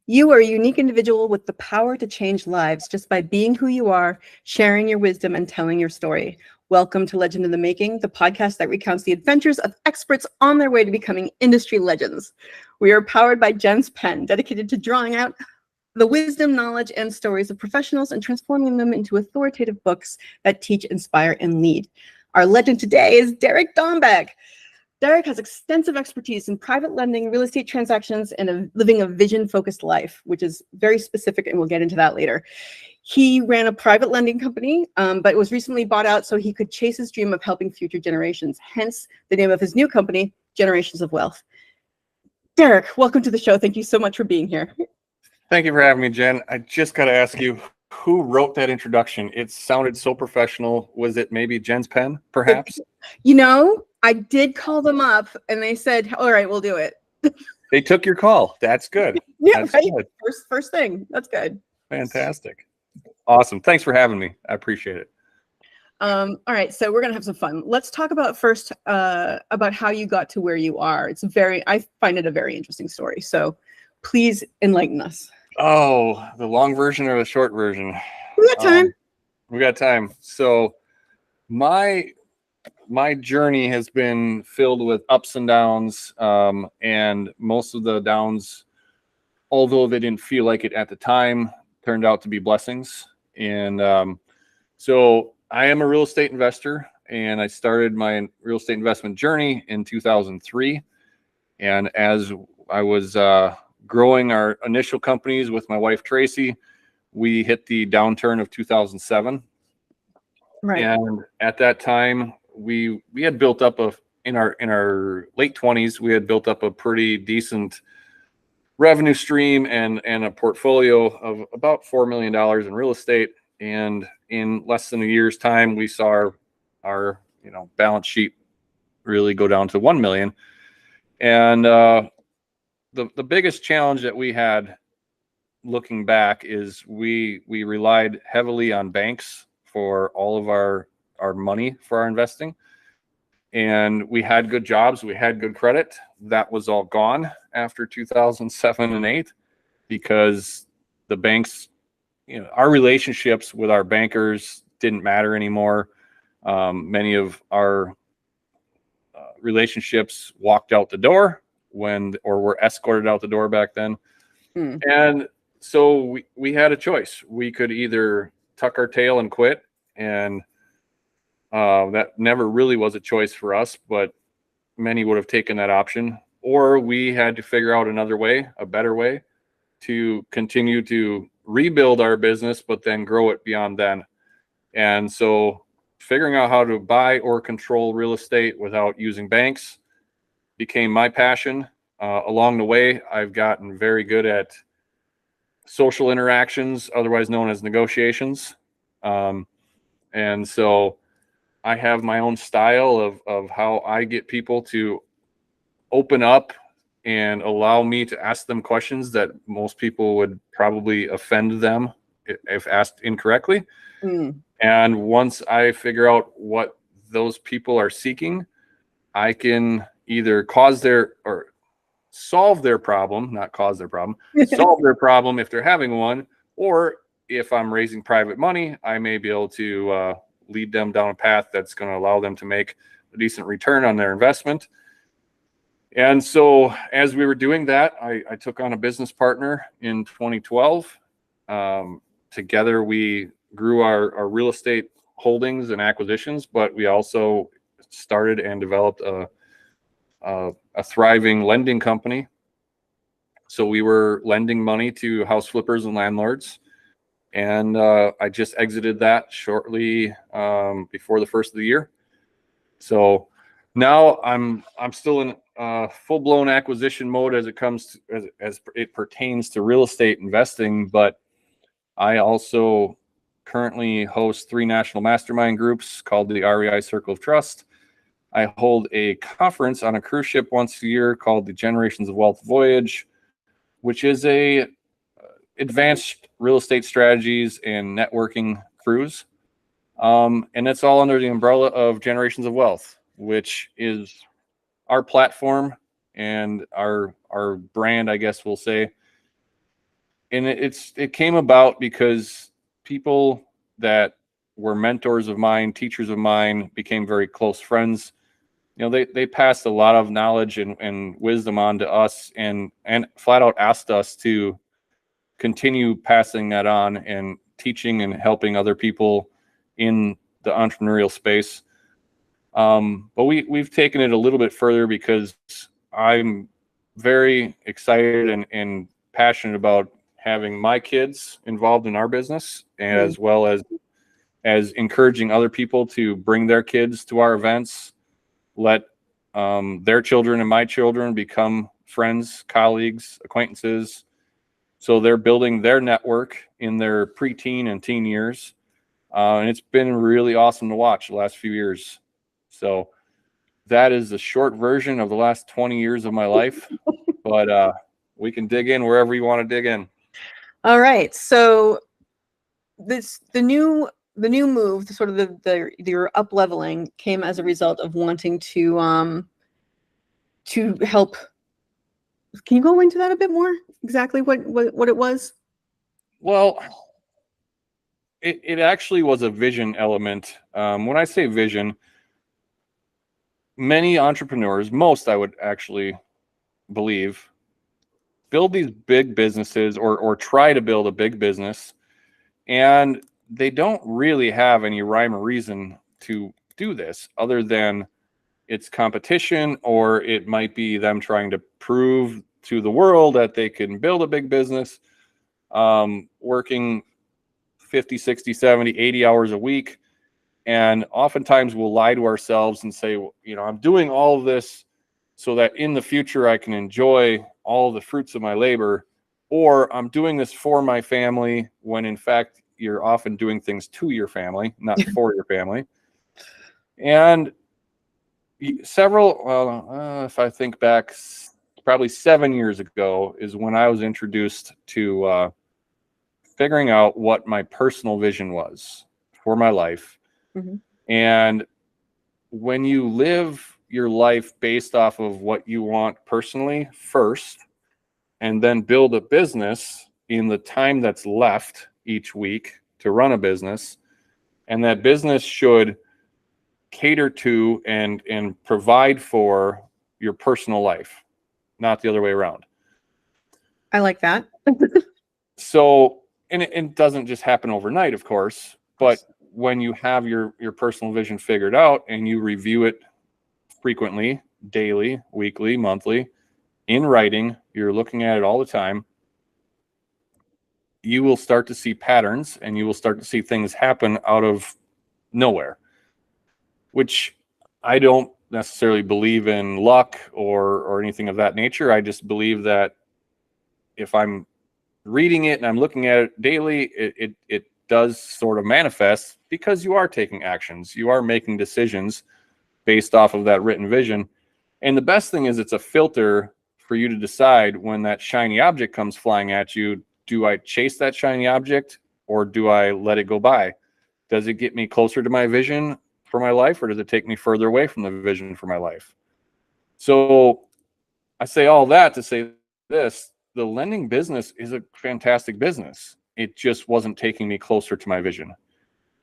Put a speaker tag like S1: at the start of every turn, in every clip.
S1: You are a unique individual with the power to change lives just by being who you are, sharing your wisdom, and telling your story. Welcome to Legend in the Making, the podcast that recounts the adventures of experts on their way to becoming industry legends. We are powered by Jen's Pen, dedicated to drawing out the wisdom, knowledge, and stories of professionals and transforming them into authoritative books that teach, inspire, and lead. Our legend today is Derek Dombek. Derek has extensive expertise in private lending, real estate transactions, and living a vision-focused life, which is very specific, and we'll get into that later. He ran a private lending company, but it was recently bought out so he could chase his dream of helping future generations, hence the name of his new company, Generations of Wealth. Derek, welcome to the show. Thank you so much for being here.
S2: Thank you for having me, Jen. I just got to ask you, who wrote that introduction? It sounded so professional. Was it maybe Jen's Pen, perhaps?
S1: You know, I did call them up and they said, all right, we'll do it.
S2: They took your call. That's good.
S1: Yeah,
S2: That's
S1: right.
S2: good.
S1: First thing. That's good.
S2: Fantastic. Awesome. Thanks for having me. I appreciate it.
S1: All right, so we're gonna have some fun. Let's talk about first about how you got to where you are. I find it a very interesting story. So please enlighten us.
S2: Oh, the long version or the short version?
S1: We got time.
S2: We got time. So my journey has been filled with ups and downs, and most of the downs, although they didn't feel like it at the time, turned out to be blessings. And so I am a real estate investor, and I started my real estate investment journey in 2003. And as I was growing our initial companies with my wife, Tracy, we hit the downturn of 2007.
S1: Right.
S2: And at that time, we had built up in our late 20s, we had built up a pretty decent revenue stream and a portfolio of about $4 million in real estate. And in less than a year's time, we saw our balance sheet really go down to 1 million. And the biggest challenge that we had looking back is we relied heavily on banks for all of our money for our investing. And we had good jobs, we had good credit. That was all gone after 2007 and 8 because the banks, our relationships with our bankers didn't matter anymore. Many of our relationships walked out the door or were escorted out the door back then. And so we had a choice. We could either tuck our tail and quit, and that never really was a choice for us, but many would have taken that option. Or we had to figure out another way, a better way to continue to rebuild our business, but then grow it beyond then. And so figuring out how to buy or control real estate without using banks became my passion. Along the way, I've gotten very good at social interactions, otherwise known as negotiations. And so I have my own style of how I get people to open up and allow me to ask them questions that most people would probably offend them if asked incorrectly. And once I figure out what those people are seeking, I can either solve their problem, not cause their problem, solve their problem if they're having one, or if I'm raising private money, I may be able to lead them down a path that's going to allow them to make a decent return on their investment. And so as we were doing that, I took on a business partner in 2012. Together, we grew our real estate holdings and acquisitions, but we also started and developed a thriving lending company. So we were lending money to house flippers and landlords. And I just exited that shortly before the first of the year. So now I'm still in full-blown acquisition mode as it pertains to real estate investing, but I also currently host 3 national mastermind groups called the REI Circle of Trust. I hold a conference on a cruise ship once a year called the Generations of Wealth Voyage, which is a advanced real estate strategies and networking cruise. And it's all under the umbrella of Generations of Wealth, which is our platform and our brand, I guess we'll say. and it came about because people that were mentors of mine, teachers of mine, became very close friends. They passed a lot of knowledge and wisdom on to us, and flat out asked us to continue passing that on and teaching and helping other people in the entrepreneurial space. But we've taken it a little bit further because I'm very excited and passionate about having my kids involved in our business, as well as encouraging other people to bring their kids to our events, let their children and my children become friends, colleagues, acquaintances. So they're building their network in their preteen and teen years. And it's been really awesome to watch the last few years. So that is the short version of the last 20 years of my life. But we can dig in wherever you want to dig in.
S1: All right. So the new move, sort of your up leveling, came as a result of wanting to help. Can you go into that a bit more? Exactly what it was?
S2: Well, it actually was a vision element. When I say vision, many entrepreneurs, most I would actually believe, build these big businesses or try to build a big business, and they don't really have any rhyme or reason to do this other than it's competition, or it might be them trying to prove to the world that they can build a big business, working 50, 60, 70, 80 hours a week. And oftentimes we'll lie to ourselves and say, I'm doing all of this so that in the future I can enjoy all the fruits of my labor, or I'm doing this for my family, when in fact you're often doing things to your family, not for your family. And if I think back, probably 7 years ago is when I was introduced to figuring out what my personal vision was for my life.
S1: Mm-hmm.
S2: And when you live your life based off of what you want personally first, and then build a business in the time that's left each week to run a business, and that business should cater to and provide for your personal life, not the other way around.
S1: I like that.
S2: So, and it doesn't just happen overnight, of course, but when you have your personal vision figured out and you review it frequently, daily, weekly, monthly, in writing, you're looking at it all the time, you will start to see patterns, and you will start to see things happen out of nowhere, which I don't necessarily believe in luck or anything of that nature. I just believe that if I'm reading it and I'm looking at it daily, it does sort of manifest, because you are taking actions, you are making decisions based off of that written vision. And the best thing is, it's a filter for you to decide when that shiny object comes flying at you. Do I chase that shiny object, or do I let it go by? Does it get me closer to my vision for my life, or does it take me further away from the vision for my life? So I say all that to say this: the lending business is a fantastic business. It just wasn't taking me closer to my vision.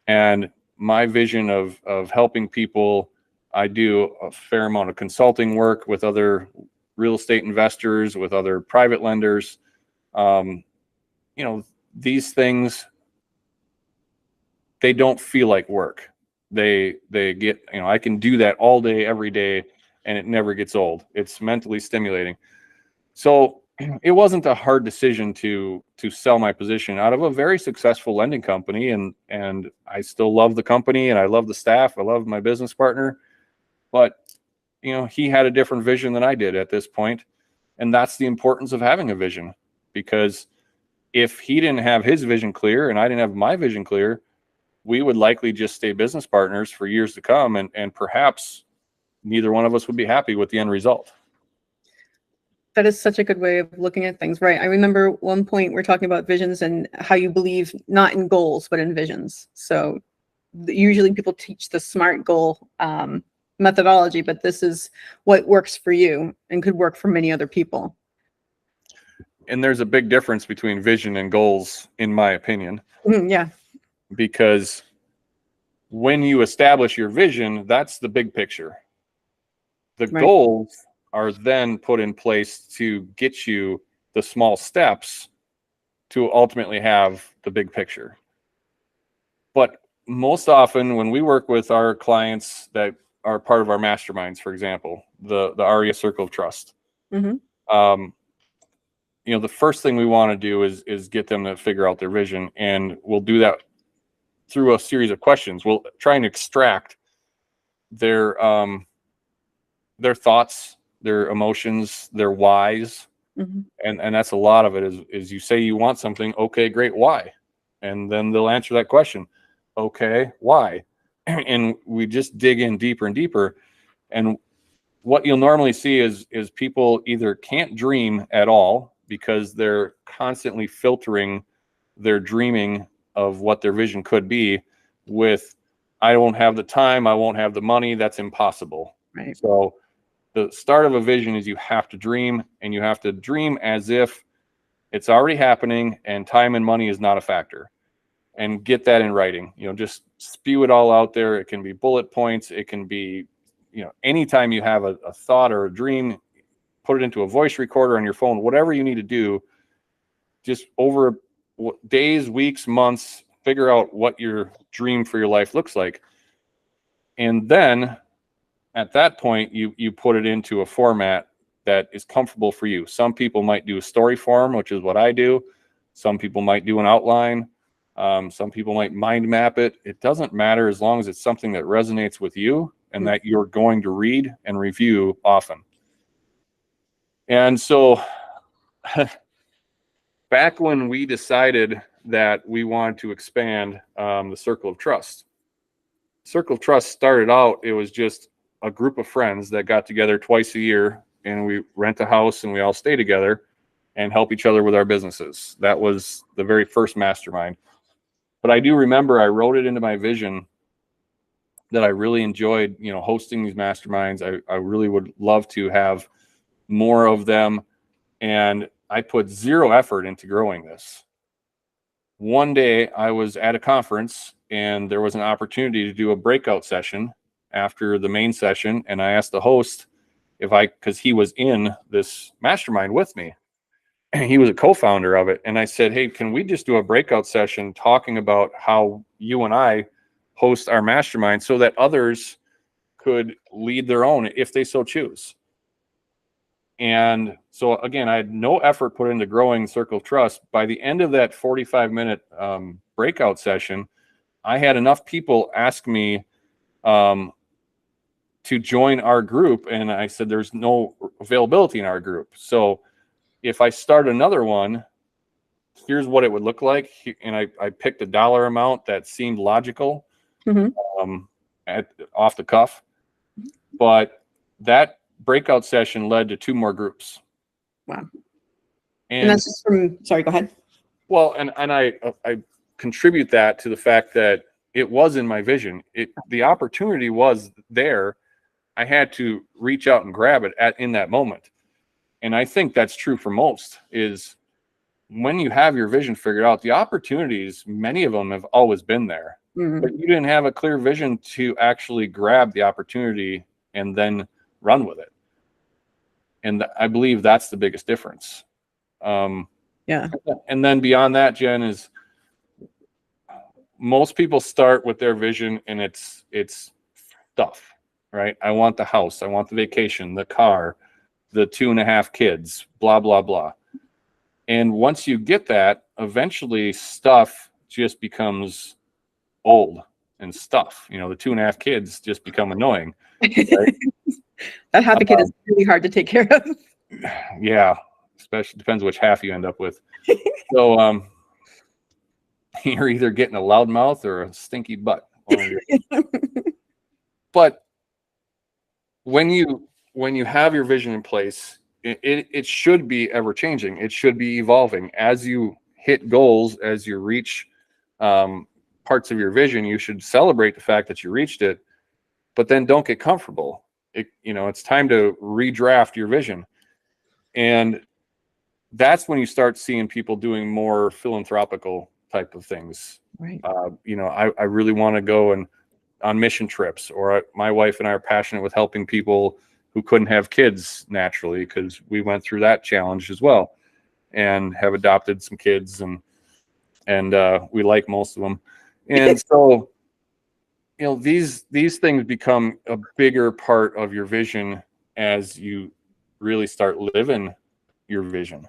S2: And my vision of helping people, I do a fair amount of consulting work with other real estate investors, with other private lenders. These things, they don't feel like work. They get, I can do that all day, every day, and it never gets old. It's mentally stimulating. So it wasn't a hard decision to sell my position out of a very successful lending company. And I still love the company, and I love the staff. I love my business partner, but he had a different vision than I did at this point. And that's the importance of having a vision, because if he didn't have his vision clear and I didn't have my vision clear, we would likely just stay business partners for years to come. And perhaps neither one of us would be happy with the end result.
S1: That is such a good way of looking at things, right? I remember one point we're talking about visions and how you believe not in goals, but in visions. So usually people teach the SMART goal methodology, but this is what works for you and could work for many other people.
S2: And there's a big difference between vision and goals, in my opinion.
S1: Yeah.
S2: Because when you establish your vision, that's the big picture. The
S1: Right.
S2: goals are then put in place to get you the small steps to ultimately have the big picture. But most often when we work with our clients that are part of our masterminds, for example, the ARIA Circle of Trust,
S1: Mm-hmm.
S2: you know, the first thing we want to do is get them to figure out their vision, and we'll do that through a series of questions. We'll try and extract their thoughts, their emotions, their whys.
S1: Mm-hmm.
S2: And that's a lot of it is you say you want something. Okay, great. Why? And then they'll answer that question. Okay, why? And we just dig in deeper and deeper. And what you'll normally see is people either can't dream at all because they're constantly filtering their dreaming of what their vision could be with, I won't have the time, I won't have the money, that's impossible.
S1: Right.
S2: So the start of a vision is you have to dream, and you have to dream as if it's already happening and time and money is not a factor. And get that in writing. You know, just spew it all out there. It can be bullet points. It can be, you know, anytime you have a thought or a dream, put it into a voice recorder on your phone, whatever you need to do, just over days, weeks, months, figure out what your dream for your life looks like. And then at that point, you put it into a format that is comfortable for you. Some people might do a story form, which is what I do. Some people might do an outline. Some people might mind map it. It doesn't matter as long as it's something that resonates with you and that you're going to read and review often. And so back when we decided that we wanted to expand the Circle of Trust, Circle of Trust started out, it was just a group of friends that got together twice a year, and we rent a house and we all stay together and help each other with our businesses. That was the very first mastermind. But I do remember I wrote it into my vision that I really enjoyed, you know, hosting these masterminds. I really would love to have more of them. And I put zero effort into growing this. One day I was at a conference and there was an opportunity to do a breakout session after the main session. And I asked the host because he was in this mastermind with me and he was a co-founder of it. And I said, hey, can we just do a breakout session talking about how you and I host our mastermind so that others could lead their own if they so choose? And so again, I had no effort put into growing Circle of Trust. By the end of that 45-minute breakout session, I had enough people ask me to join our group. And I said, there's no availability in our group. So if I start another one, here's what it would look like. And I picked a dollar amount that seemed logical off the cuff. But that breakout session led to 2 more groups.
S1: Wow. And that's just from, sorry, go ahead.
S2: Well, and I contribute that to the fact that it was in my vision. The opportunity was there. I had to reach out and grab it in that moment. And I think that's true for most, is when you have your vision figured out, the opportunities, many of them have always been there, but you didn't have a clear vision to actually grab the opportunity and then run with it. And I believe that's the biggest difference.
S1: Yeah.
S2: And then beyond that, Jen, is most people start with their vision and it's stuff, right? I want the house, I want the vacation, the car, the 2.5 kids, blah, blah, blah. And once you get that, eventually stuff just becomes old and stuff. You know, the 2.5 kids just become annoying. Right?
S1: That half a kid is really hard to take care of.
S2: Yeah, especially depends which half you end up with. So you're either getting a loud mouth or a stinky butt. But when you have your vision in place, it should be ever changing. It should be evolving as you hit goals, as you reach parts of your vision. You should celebrate the fact that you reached it, but then don't get comfortable. It's time to redraft your vision. And that's when you start seeing people doing more philanthropical type of things.
S1: Right.
S2: I really want to go and on mission trips, or my wife and I are passionate with helping people who couldn't have kids naturally, because we went through that challenge as well, and have adopted some kids, and we like most of them. And so, these things become a bigger part of your vision as you really start living your vision.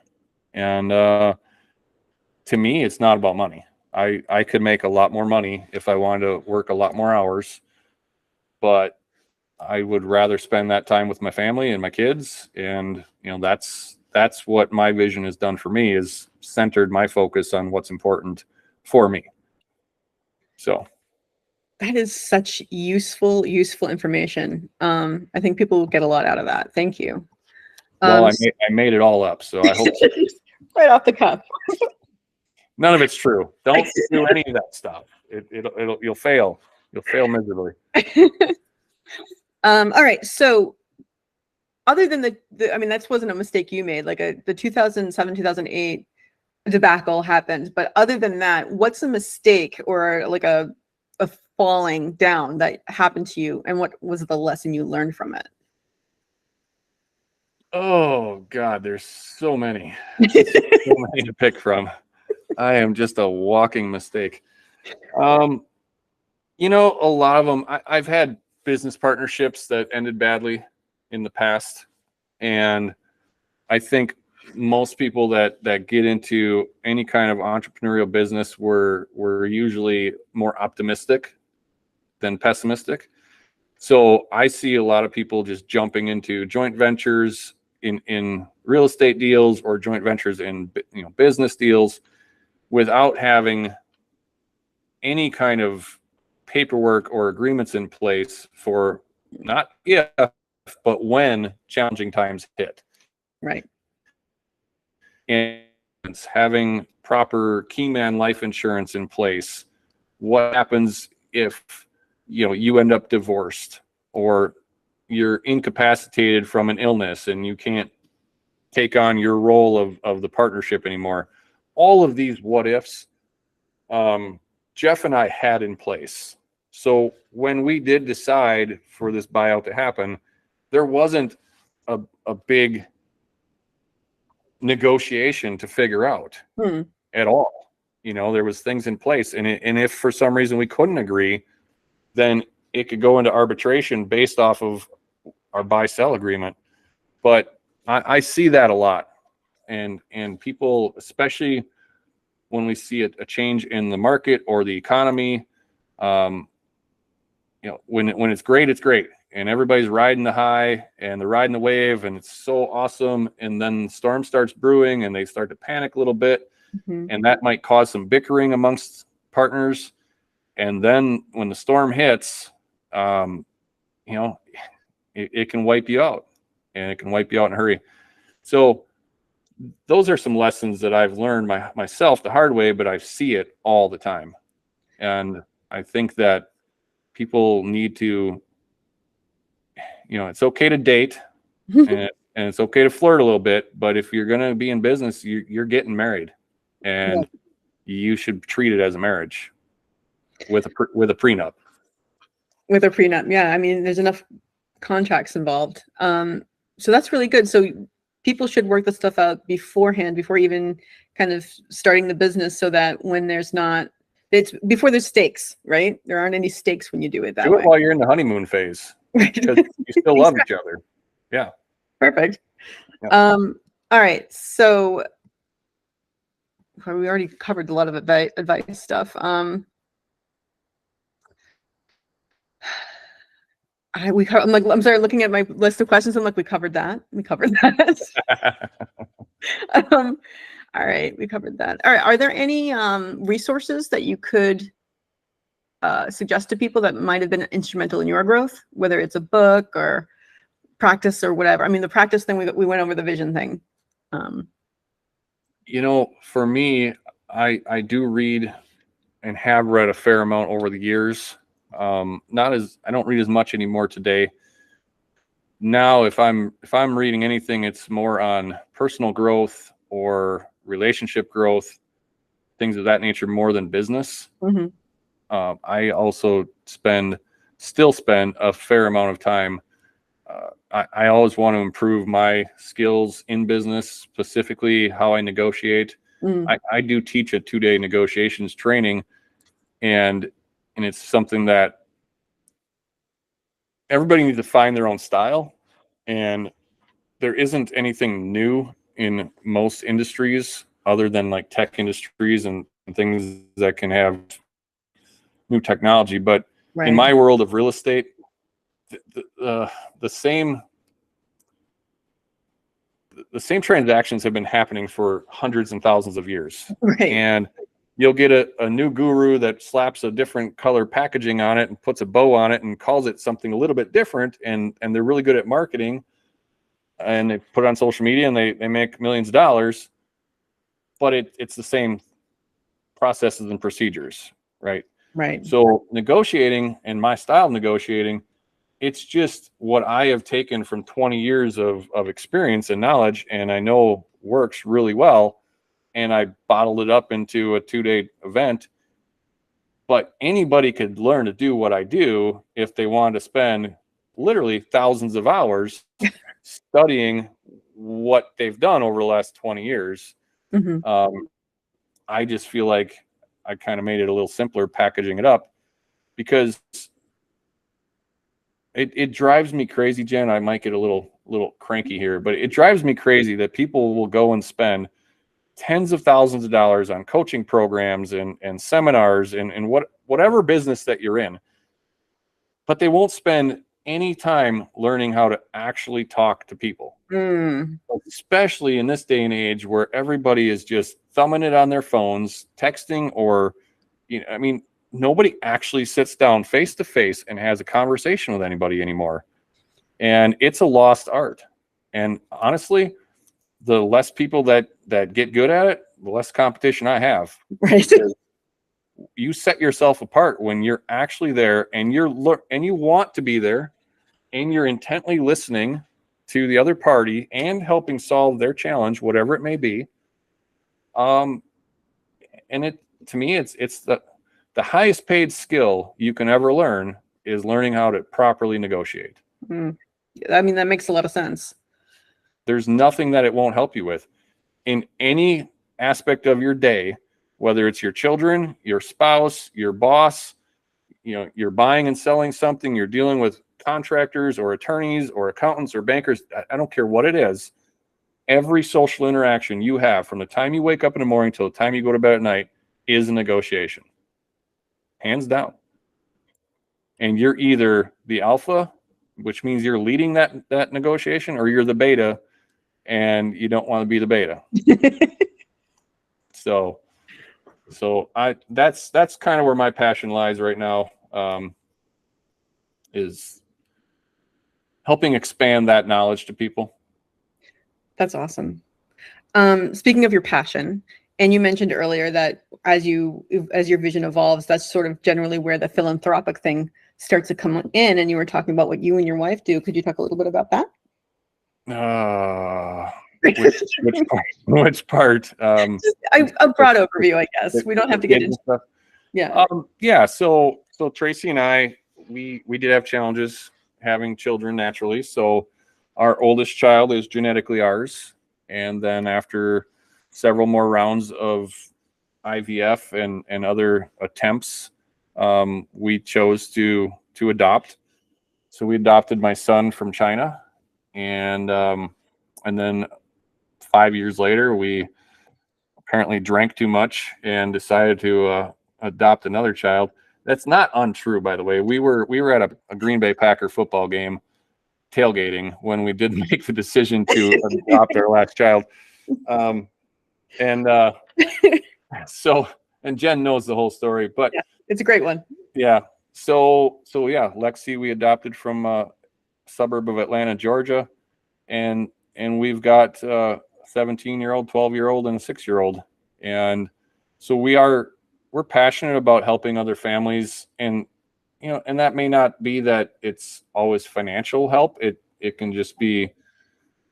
S2: And to me, it's not about money. I could make a lot more money if I wanted to work a lot more hours, but I would rather spend that time with my family and my kids. And, that's what my vision has done for me, is centered my focus on what's important for me. So
S1: that is such useful information. I think people will get a lot out of that. Thank you.
S2: Well, I made it all up, so I hope
S1: right off the cuff.
S2: None of it's true. Don't do any of that stuff. You'll fail. You'll fail miserably.
S1: All right. So other than I mean, that wasn't a mistake you made, like the 2007, 2008 debacle happened. But other than that, what's a mistake or like a falling down that happened to you, and what was the lesson you learned from it?
S2: Oh God, there's so many, so many to pick from. I am just a walking mistake. A lot of them, I've had business partnerships that ended badly in the past. And I think most people that get into any kind of entrepreneurial business were usually more optimistic than pessimistic. So I see a lot of people just jumping into joint ventures in real estate deals, or joint ventures in business deals, without having any kind of paperwork or agreements in place for not if, but when challenging times hit.
S1: Right.
S2: And having proper key man life insurance in place. What happens if you end up divorced, or you're incapacitated from an illness and you can't take on your role of the partnership anymore? All of these what ifs, Jeff and I had in place. So when we did decide for this buyout to happen, there wasn't a big negotiation to figure out at all. There was things in place, and if for some reason we couldn't agree, then it could go into arbitration based off of our buy-sell agreement. But I see that a lot, and people, especially when we see a change in the market or the economy, when it's great, it's great, and everybody's riding the high and they're riding the wave, and it's so awesome. And then the storm starts brewing, and they start to panic a little bit, and that might cause some bickering amongst partners. And then when the storm hits, it can wipe you out, and it can wipe you out in a hurry. So those are some lessons that I've learned myself the hard way, but I see it all the time. And I think that people need to, it's okay to date and it's okay to flirt a little bit, but if you're going to be in business, you're getting married, and you should treat it as a marriage with a prenup.
S1: With a prenup. Yeah. I mean, there's enough contracts involved. So that's really good. So people should work the stuff out beforehand, before even kind of starting the business, so that when it's before there's stakes, right? There aren't any stakes when you do it that way.
S2: Do it while you're in the honeymoon phase, because you still love each other. Yeah.
S1: Perfect.
S2: Yeah.
S1: All right. So we already covered a lot of advice stuff. I'm sorry, looking at my list of questions. I'm like, we covered that. All right, we covered that. All right, are there any resources that you could suggest to people that might have been instrumental in your growth, whether it's a book or practice or whatever? I mean, the practice thing, we went over the vision thing.
S2: For me, I do read and have read a fair amount over the years. I don't read as much anymore today. Now, if I'm reading anything, it's more on personal growth or relationship growth, things of that nature, more than business.
S1: Mm-hmm.
S2: I also still spend a fair amount of time. I always want to improve my skills in business, specifically how I negotiate. I do teach a 2-day negotiations training, and it's something that everybody needs to find their own style. And there isn't anything new in most industries other than like tech industries and things that can have new technology. But in my world of real estate, the same transactions have been happening for hundreds and thousands of years. And you'll get a new guru that slaps a different color packaging on it and puts a bow on it and calls it something a little bit different. And they're really good at marketing, and they put it on social media, and they make millions of dollars, but it's the same processes and procedures. Right. So negotiating, and my style of negotiating, it's just what I have taken from 20 years of experience and knowledge, and I know works really well. And I bottled it up into a 2-day event. But anybody could learn to do what I do if they wanted to spend literally thousands of hours studying what they've done over the last 20 years. I just feel like I kind of made it a little simpler packaging it up, because it drives me crazy, Jen. I might get a little cranky here, but it drives me crazy that people will go and spend tens of thousands of dollars on coaching programs and seminars and whatever business that you're in, but they won't spend any time learning how to actually talk to people. Especially in this day and age where everybody is just thumbing it on their phones, texting, or, nobody actually sits down face to face and has a conversation with anybody anymore. And it's a lost art. And honestly, the less people that get good at it, the less competition I have. You set yourself apart when you're actually there, and you want to be there, and you're intently listening to the other party and helping solve their challenge, whatever it may be. And to me, it's the highest paid skill you can ever learn is learning how to properly negotiate.
S1: That makes a lot of sense.
S2: There's nothing that it won't help you with in any aspect of your day, whether it's your children, your spouse, your boss, you're buying and selling something, you're dealing with contractors or attorneys or accountants or bankers. I don't care what it is. Every social interaction you have from the time you wake up in the morning till the time you go to bed at night is a negotiation, hands down. And you're either the alpha, which means you're leading that negotiation, or you're the beta, and you don't want to be the beta. So that's kind of where my passion lies right now, is helping expand that knowledge to people.
S1: That's awesome. Speaking of your passion, and you mentioned earlier that as your vision evolves, that's sort of generally where the philanthropic thing starts to come in. And you were talking about what you and your wife do. Could you talk a little bit about that?
S2: Which part?
S1: A broad overview, I guess. We don't have to get into stuff.
S2: Yeah. So Tracy and I, we did have challenges having children naturally. So our oldest child is genetically ours. And then after several more rounds of IVF and other attempts, we chose to adopt. So we adopted my son from China, and then 5 years later, we apparently drank too much and decided to adopt another child. That's not untrue, by the way. We were at a Green Bay Packer football game tailgating when we did make the decision to adopt our last child. And Jen knows the whole story, but
S1: yeah, it's a great one.
S2: Yeah. So yeah, Lexi, we adopted from a suburb of Atlanta, Georgia. And we've got 17-year-old, 12-year-old, and a 6-year-old. And so we're passionate about helping other families, and and that may not be that it's always financial help. It can just be,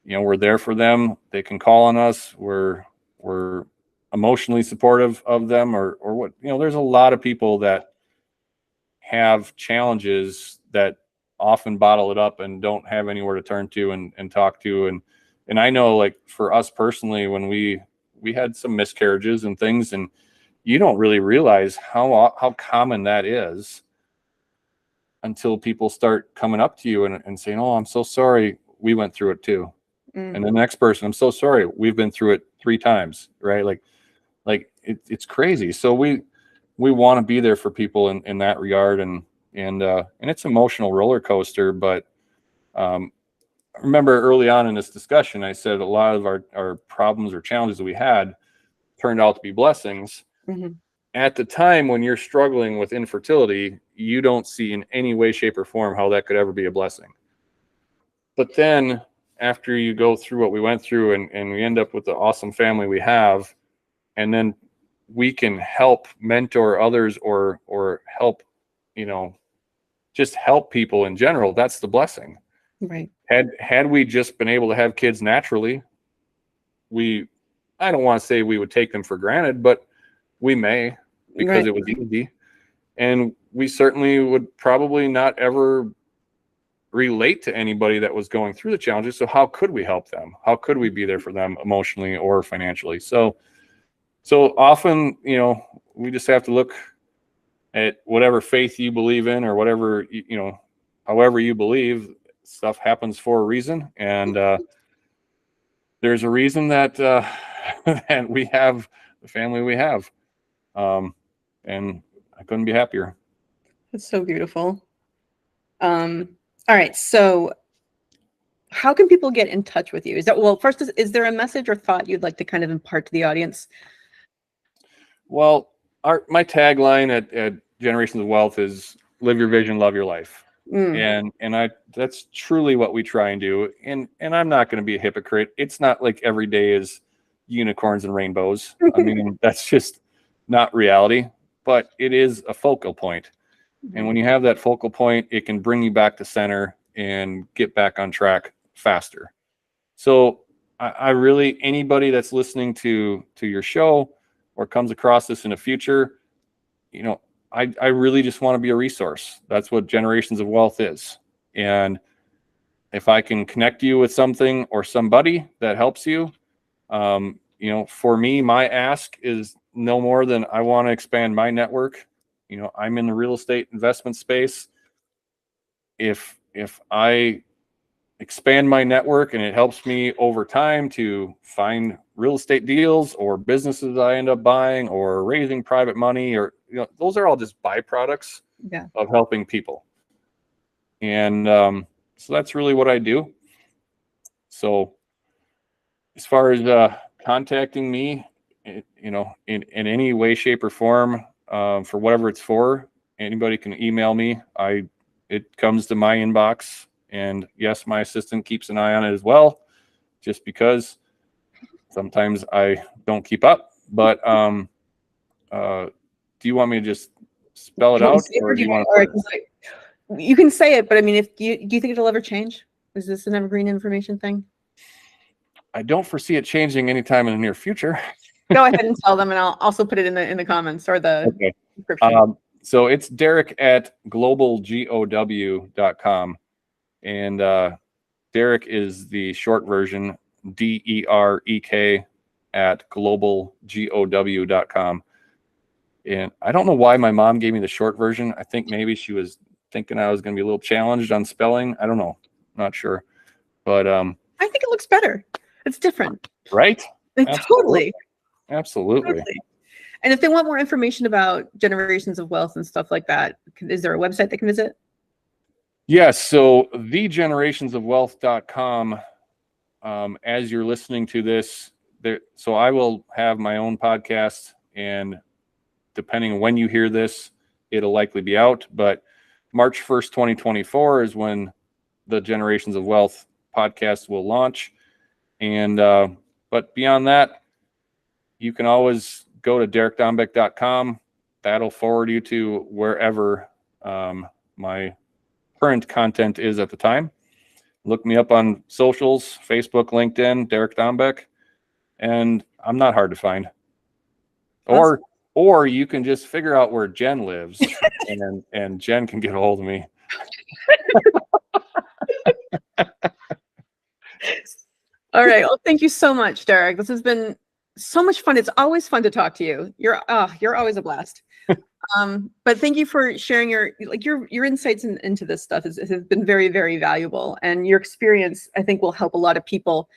S2: we're there for them. They can call on us. We're we're emotionally supportive of them, or what, there's a lot of people that have challenges that often bottle it up and don't have anywhere to turn to and talk to. And I know, like, for us personally, when we had some miscarriages and things, and you don't really realize how common that is until people start coming up to you and saying, "Oh, I'm so sorry. We went through it too." And then the next person, "I'm so sorry. We've been through it 3 times." Right. Like it's crazy. So we want to be there for people in that regard. And it's an emotional roller coaster. But I remember early on in this discussion, I said a lot of our problems or challenges that we had turned out to be blessings.
S1: Mm-hmm.
S2: At the time when you're struggling with infertility, you don't see in any way, shape, or form how that could ever be a blessing. But then after you go through what we went through, and we end up with the awesome family we have, and then we can help mentor others or help, just help people in general, that's the blessing.
S1: Right.
S2: Had we just been able to have kids naturally, I don't want to say we would take them for granted, but we may, because it was easy. And we certainly would probably not ever relate to anybody that was going through the challenges. So how could we help them? How could we be there for them emotionally or financially? So often, we just have to look at whatever faith you believe in, or whatever, however you believe. Stuff happens for a reason. And there's a reason that that we have the family we have. And I couldn't be happier.
S1: That's so beautiful. All right. So how can people get in touch with you? First, is there a message or thought you'd like to kind of impart to the audience?
S2: Well, my tagline at Generations of Wealth is live your vision, love your life. And that's truly what we try and do. And I'm not going to be a hypocrite. It's not like every day is unicorns and rainbows. I mean, that's just not reality, but it is a focal point. And when you have that focal point, it can bring you back to center and get back on track faster. So I really, anybody that's listening to your show or comes across this in the future, I really just want to be a resource. That's what Generations of Wealth is. And if I can connect you with something or somebody that helps you, for me, my ask is no more than I want to expand my network. I'm in the real estate investment space. If I expand my network and it helps me over time to find real estate deals or businesses I end up buying or raising private money, or those are all just byproducts of helping people. And so that's really what I do. So as far as contacting me, in any way, shape, or form, for whatever it's for, anybody can email me. It comes to my inbox. And yes, my assistant keeps an eye on it as well, just because sometimes I don't keep up. But do you want me to just spell it out, or do you want to?
S1: You can say it, but I mean, do you think it'll ever change? Is this an evergreen information thing?
S2: I don't foresee it changing anytime in the near future.
S1: Go ahead and tell them, and I'll also put it in the comments or the description.
S2: So it's Derek at globalgow.com. And Derek is the short version, DEREK at globalgow.com. And I don't know why my mom gave me the short version. I think maybe she was thinking I was going to be a little challenged on spelling. I don't know. Not sure. But I
S1: think it looks better. It's different.
S2: Right?
S1: Totally.
S2: Absolutely.
S1: Totally. And if they want more information about Generations of Wealth and stuff like that, is there a website they can visit?
S2: Yes. So thegenerationsofwealth.com, as you're listening to this, so I will have my own podcast, and depending on when you hear this, it'll likely be out. But March 1st, 2024 is when the Generations of Wealth podcast will launch. And but beyond that, you can always go to derekdombek.com. That'll forward you to wherever my current content is at the time. Look me up on socials, Facebook, LinkedIn, Derek Dombek. and I'm not hard to find.
S1: Awesome.
S2: Or you can just figure out where Jen lives, and Jen can get a hold of me.
S1: All right. Well, thank you so much, Derek. This has been so much fun. It's always fun to talk to you. You're always a blast. But thank you for sharing your insights into this stuff. Has been very, very valuable, and your experience, I think, will help a lot of people.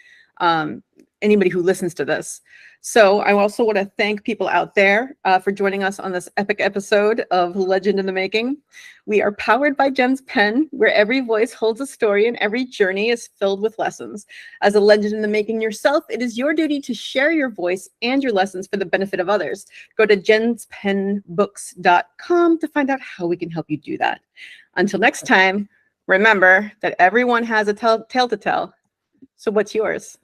S1: Anybody who listens to this. So I also want to thank people out there for joining us on this epic episode of Legend in the Making. We are powered by Jen's pen, where every voice holds a story and every journey is filled with lessons. As a legend in the making yourself, it is your duty to share your voice and your lessons for the benefit of others. Go to jenspenbooks.com to find out how we can help you do that. Until next time, remember that everyone has a tale to tell. So what's yours?